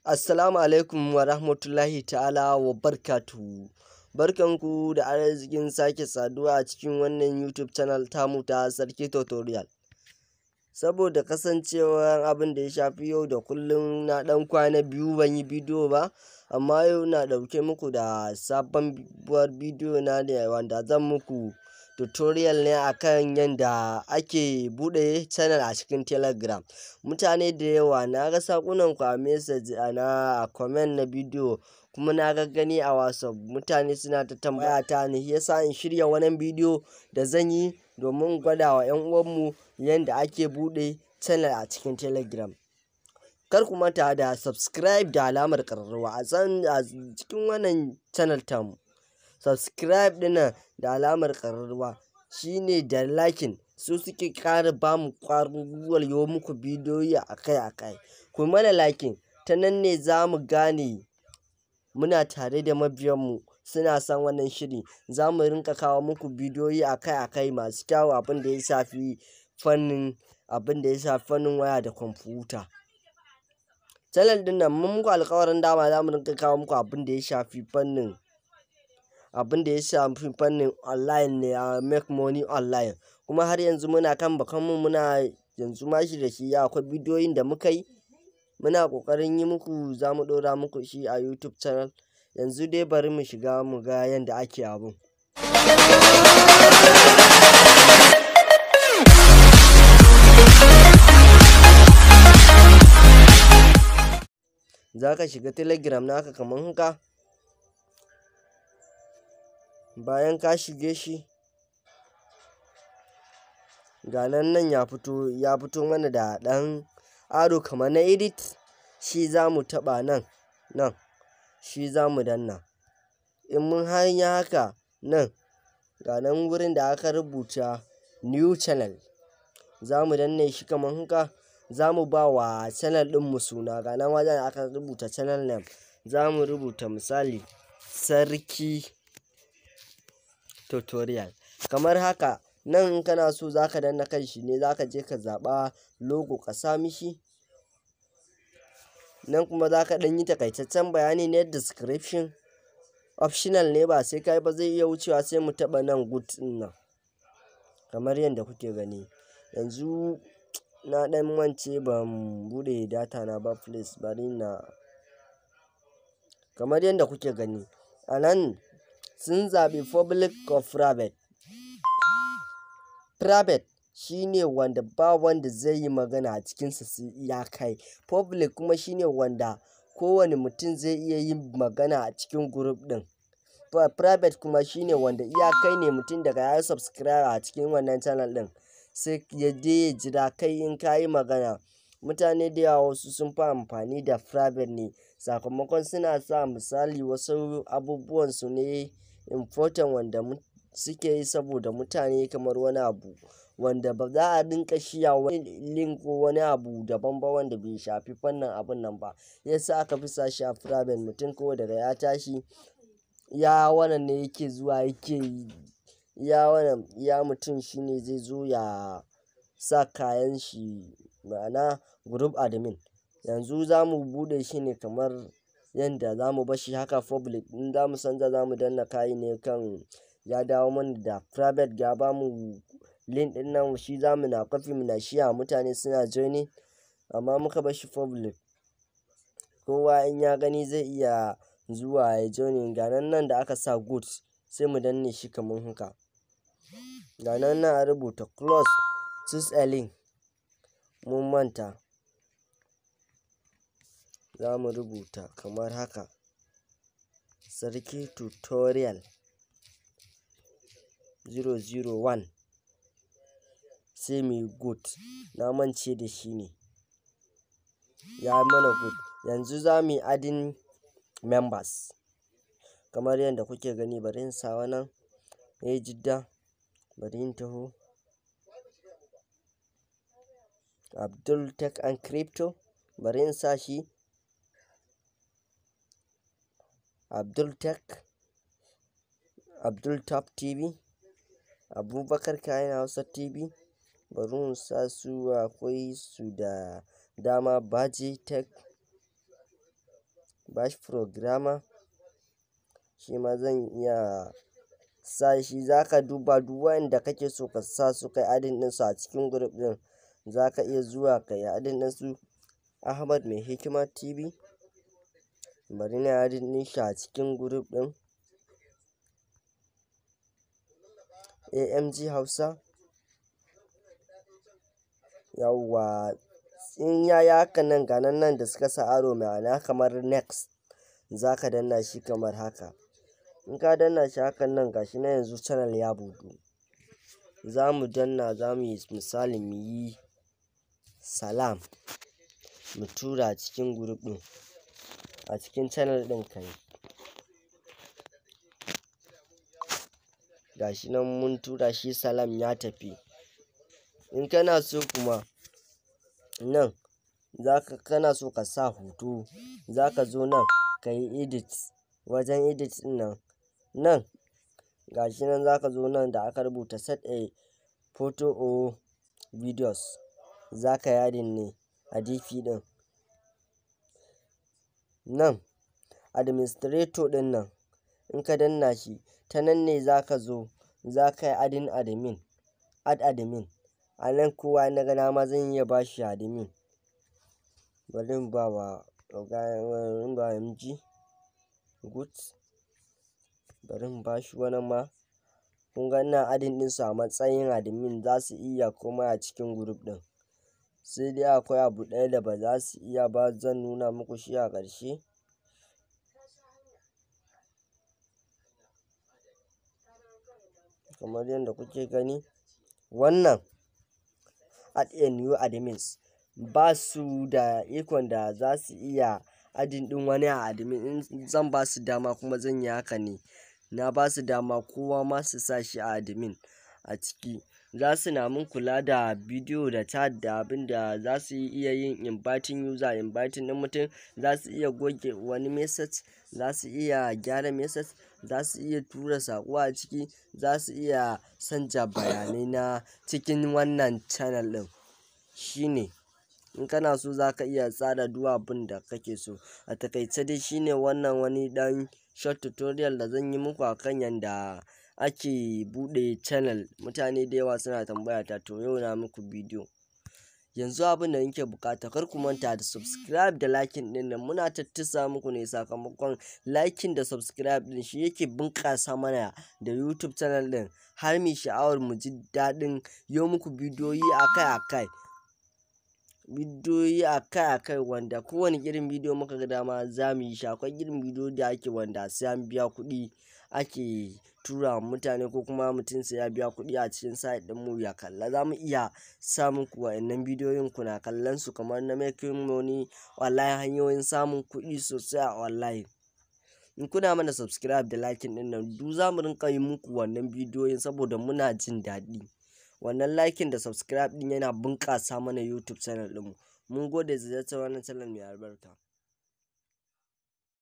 Assalamu alaikum wa rahmatullahi ta'ala wa barkatuhu. Barkanku da arzikin sake saduwa a cikin wannan YouTube channel tamu ta Sarki Tutorial. Saboda kasancewar abin da ya shafi yau da kullum na ɗan kwana biyu ban yi bidiyo ba, amma yau na ɗauke muku da sabon bidiyo na ne wanda zan muku tutorial ne akan yadda ake buɗe channel a cikin Telegram. Mutane da yawa na ga sakunan ku a message a comment na bidiyo, kuma na gani a WhatsApp mutane suna ta tambaya ta ne, yasa in shirya wannan bidiyo da zan yi domin gwada wa 'yan uwanmu yadda ake buɗe channel a cikin Telegram. Kar ku manta da subscribe da alamar ƙararrawa a cikin wannan channel tamu. Subscribe ɗinnan da alamar ƙararrawa shine da liking su suke ƙara ba mu ƙwarin gwiwar yi muku bidiyoyi akai-akai. Ku mana liking, ta nan ne za mu gane muna tare da mabiyanmu suna son wannan shiri. Za mu rinka kawo muku bidiyoyi akai-akai masu kyau, abin da ya shafi fannin waya da kwamfuta. Channel ɗin nan mun muku alƙawarin dama za mu rinka kawo muku abin da ya shafi fannin online ne, a make money online. Kuma har yanzu muna kan bakanmu, muna yanzu ma shi da shi akwai bidiyoyin da muka yi muna ƙoƙarin yi muku, za mu ɗora muku shi a YouTube channel. Yanzu dai bari mu shiga mu ga yadda ake abun. Za ka shiga Telegram naka kamar haka. Bayan ka shige shi, ga nan ya fito mana da ɗan aro kamar na edit. Shi za mu taɓa nan shi za mu danna. In mun hanya haka nan, ga nan wurin da aka rubuta new channel, za mu danne shi kamar haka. Za mu ba wa channel ɗinmu suna, ga nan wajen aka rubuta channel name. Za mu rubuta misali Sarki Tutorial kamar haka. Nan in kana so za ka danna kan shi ne, za ka je ka zaɓa logo ka sa mishi. Nan kuma za ka ɗan yi takaitaccen bayani ne, description optional ne, ba sai kai ba, zai iya wucewa. Sai mu taɓa nan good ɗin nan kamar yadda kuke gani. Yanzu na ɗan mance ban buɗe data na ba, please bari na. Kamar yadda kuke gani a nan sun zaɓi public or private. Private shine wanda ba wanda zai yi magana a cikinsa sai iya kai. Public kuma shine wanda kowane mutum zai iya yin magana a cikin group ɗin. Private kuma shine wanda iya kai ne mutum daga ya subscribe a cikin wannan channel ɗin, sai ya je ya jira kai in ka yi magana. Mutane da yawa wasu sun fi amfani da private ne, sakamakon suna sa misali wasu abubuwan su ne important wanda suke yi saboda mutane, kamar wani abu wanda ba za a dinka shiya wani link ko wani abu daban ba wanda bai shafi fannin abun nan ba. Yasa aka fi sa shi a private. Mutum ko daga ya tashi ya wannan ne yake zuwa ya mutum shine zai zo ya sa kayan shi, ma'ana group admin. Yanzu za mu buɗe shi ne kamar yadda za mu bashi haka public. In za mu canza za mu danna kayi ne kan ya dawo mana da private, ya ba mu link ɗin nan, shi za mu na copy muna share, mutane suna joining. Amma muka bashi public, kowa in ya gani zai iya zuwa ya joining. Ga nan da aka sa good, sai mu danne shi kamar haka. Ga nan a rubuta close, choose a link. Mun manta, za mu rubuta kamar haka Sarki Tutorial 001, sai mu yi good. Na mance da shi ne, ya mana good. Yanzu za mu yi adding members kamar yadda kuke gani. Bari in sa wannan Yadda, bari in taho Abdul Tech and Crypto, bari in sa shi Abdul Tech, Abdul Top TV, Abubakar Kayan Hausa TV. Bari mu sa su, akwai su da dama. Baji Tech, bash programmer shi ma zan iya sa shi. Zaka duba duk wanda kake so ka sa su kai adin ɗinsu a cikin group ɗin, zaka iya zuwa kai adin ɗinsu. Ahmad mai hikima TV, bari na adin ɗin shi a cikin group ɗin. AMG Hausa, yawwa in yayi haka nan ga nan da suka sa aro ma'ana kamar next, zaka danna shi kamar haka. In ka danna shi hakan nan gashi na yanzu channel ya buɗu. Za mu danna, za mu yi misali mu yi salam, mu tura cikin group ɗin a cikin channel ɗin kai. Gashi nan mun tura shi salam ya tafi. In kana so kuma nan kana so ka sa hoto, zaka zo nan ka yi edit. Wajen edit ɗin nan gashi nan zaka zo nan da aka rubuta set a photo or videos, zaka yadin ne a DP ɗin. Nan administrator ɗin nan in ka danna shi ta nan ne zaka zo zaka yi add admin. A nan kowa na ga dama zan iya ba shi admin. Bari in ba wa MG good, bari in ba shi wannan ma. Kun ga ina adin ɗinsu a matsayin admin, za su iya komai a cikin group ɗin. Sai dai akwai abu ɗaya da ba za su iya ba, zan nuna muku shi a ƙarshe. Kamar yadda kuke gani, wannan add a new admins ba su da ikon da za su iya adin ɗin wani a admin. In zan ba su dama kuma zan yi haka ne. Na ba su dama kowa ma su sa shi a admin a ciki. Za su na mun kula da bidiyo da chat da abin da za su iya yin inviting user, inviting ɗin mutum, za su iya goge wani message, za su iya gyara message, za su iya tura saƙo a ciki, za su iya canja bayanai na cikin wannan channel ɗin. Shine in kana so zaka iya tsara duk abin da kake so. A takaice dai shine wannan wani ɗan short tutorial da zan yi muku akan yanda ake buɗe channel. Mutane da yawa suna tambaya ta, to yau na muku bidiyo. Yanzu abin da nake bukata, kar ku manta da subscribe da liking ɗin nan. Muna tattisa muku ne sakamakon liking da subscribe ɗin shi yake bunƙasa mana da YouTube channel ɗin har mu sha'awar mu ji daɗin yi muku bidiyoyi akai-akai wanda kowane irin bidiyo muka ga dama za mu yi shi. Akwai irin bidiyo da ake wanda sai an biya kuɗi ake tura wa mutane, ko kuma mutum sai ya biya kuɗi a cikin site ɗin mu ya kalla. Za mu iya sa muku wa'annan bidiyoyin kuna kallon su kamar na making money online, hanyoyin samun kuɗi sosai a online. In kuna mana subscribe da liking ɗin nan, duk za mu rinƙa yi muku wannan bidiyoyin saboda muna jin daɗi. Wannan liking da subscribe ɗin yana bunƙasa mana YouTube channel ɗinmu. Mun gode da ziyartar wannan channel mai albarka.